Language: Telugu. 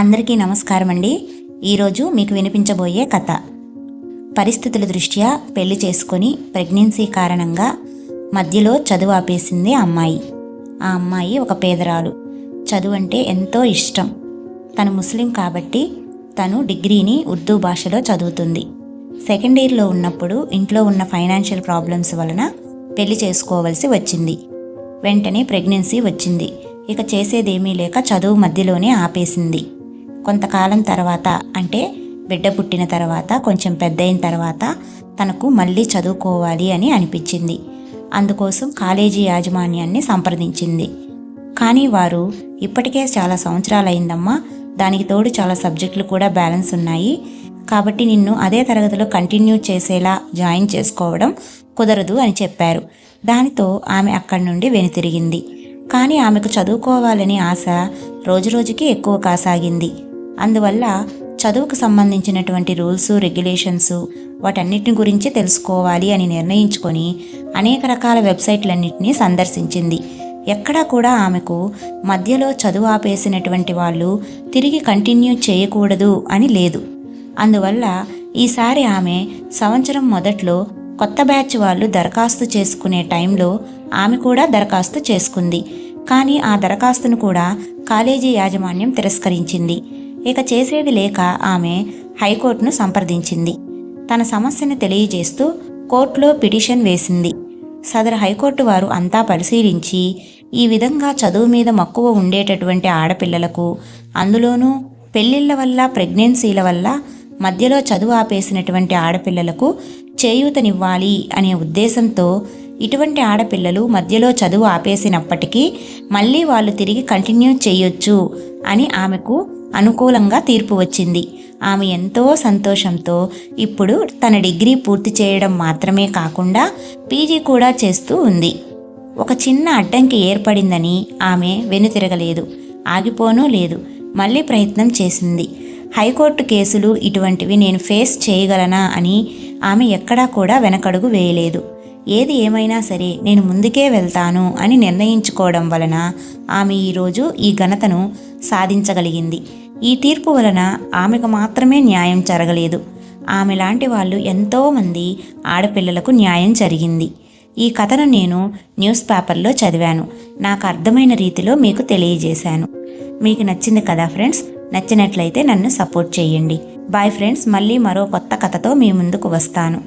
అందరికీ నమస్కారం అండి. ఈరోజు మీకు వినిపించబోయే కథ. పరిస్థితుల దృష్ట్యా పెళ్లి చేసుకొని ప్రెగ్నెన్సీ కారణంగా మధ్యలో చదువు ఆపేసింది ఆ అమ్మాయి ఒక పేదరాలు. చదువు అంటే ఎంతో ఇష్టం. తను ముస్లిం కాబట్టి తను డిగ్రీని ఉర్దూ భాషలో చదువుతుంది. సెకండ్ ఇయర్లో ఉన్నప్పుడు ఇంట్లో ఉన్న ఫైనాన్షియల్ ప్రాబ్లమ్స్ వలన పెళ్లి చేసుకోవాల్సి వచ్చింది. వెంటనే ప్రెగ్నెన్సీ వచ్చింది. ఇక చేసేదేమీ లేక చదువు మధ్యలోనే ఆపేసింది. కొంతకాలం తర్వాత, అంటే బిడ్డ పుట్టిన తర్వాత, కొంచెం పెద్ద అయిన తర్వాత తనకు మళ్ళీ చదువుకోవాలి అని అనిపించింది. అందుకోసం కాలేజీ యాజమాన్యాన్ని సంప్రదించింది. కానీ వారు ఇప్పటికే చాలా సంవత్సరాలు అయిందమ్మా, దానికి తోడు చాలా సబ్జెక్టులు కూడా బ్యాలెన్స్ ఉన్నాయి, కాబట్టి నిన్ను అదే తరగతిలో కంటిన్యూ చేసేలా జాయిన్ చేసుకోవడం కుదరదు అని చెప్పారు. దానితో ఆమె అక్కడి నుండి వెనుతిరిగింది. కానీ ఆమెకు చదువుకోవాలని ఆశ రోజురోజుకి ఎక్కువ కాసాగింది. అందువల్ల చదువుకు సంబంధించినటువంటి రూల్స్, రెగ్యులేషన్స్ వాటన్నిటిని గురించి తెలుసుకోవాలి అని నిర్ణయించుకొని అనేక రకాల వెబ్సైట్లన్నింటినీ సందర్శించింది. ఎక్కడా కూడా ఆమెకు మధ్యలో చదువు ఆపేసినటువంటి వాళ్ళు తిరిగి కంటిన్యూ చేయకూడదు అని లేదు. అందువల్ల ఈసారి ఆమె సంవత్సరం మొదట్లో కొత్త బ్యాచ్ వాళ్ళు దరఖాస్తు చేసుకునే టైంలో ఆమె కూడా దరఖాస్తు చేసుకుంది. కానీ ఆ దరఖాస్తును కూడా కాలేజీ యాజమాన్యం తిరస్కరించింది. ఇక చేసేది లేక ఆమె హైకోర్టును సంప్రదించింది. తన సమస్యను తెలియజేస్తూ కోర్టులో పిటిషన్ వేసింది. సదరు హైకోర్టు వారు అంతా పరిశీలించి ఈ విధంగా చదువు మీద మక్కువ ఉండేటటువంటి ఆడపిల్లలకు, అందులోనూ పెళ్ళిళ్ళ వల్ల, ప్రెగ్నెన్సీల వల్ల మధ్యలో చదువు ఆపేసినటువంటి ఆడపిల్లలకు చేయూతనివ్వాలి అనే ఉద్దేశంతో ఇటువంటి ఆడపిల్లలు మధ్యలో చదువు ఆపేసినప్పటికీ మళ్ళీ వాళ్ళు తిరిగి కంటిన్యూ చేయొచ్చు అని ఆమెకు అనుకూలంగా తీర్పు వచ్చింది. ఆమె ఎంతో సంతోషంతో ఇప్పుడు తన డిగ్రీ పూర్తి చేయడం మాత్రమే కాకుండా పీజీ కూడా చేస్తూ ఉంది. ఒక చిన్న అడ్డంకి ఏర్పడిందని ఆమె వెనుతిరగలేదు, ఆగిపోనూ లేదు, మళ్ళీ ప్రయత్నం చేసింది. హైకోర్టు కేసులు ఇటువంటివి నేను ఫేస్ చేయగలనా అని ఆమె ఎక్కడా కూడా వెనకడుగు వేయలేదు. ఏది ఏమైనా సరే నేను ముందుకే వెళ్తాను అని నిర్ణయించుకోవడం వలన ఆమె ఈరోజు ఈ ఘనతను సాధించగలిగింది. ఈ తీర్పు వలన ఆమెకు మాత్రమే న్యాయం జరగలేదు, ఆమె లాంటి వాళ్ళు ఎంతోమంది ఆడపిల్లలకు న్యాయం జరిగింది. ఈ కథను నేను న్యూస్ పేపర్లో చదివాను. నాకు అర్థమైన రీతిలో మీకు తెలియజేశాను. మీకు నచ్చింది కదా ఫ్రెండ్స్? నచ్చినట్లయితే నన్ను సపోర్ట్ చేయండి. బాయ్ ఫ్రెండ్స్, మళ్ళీ మరో కొత్త కథతో మీ ముందుకు వస్తాను.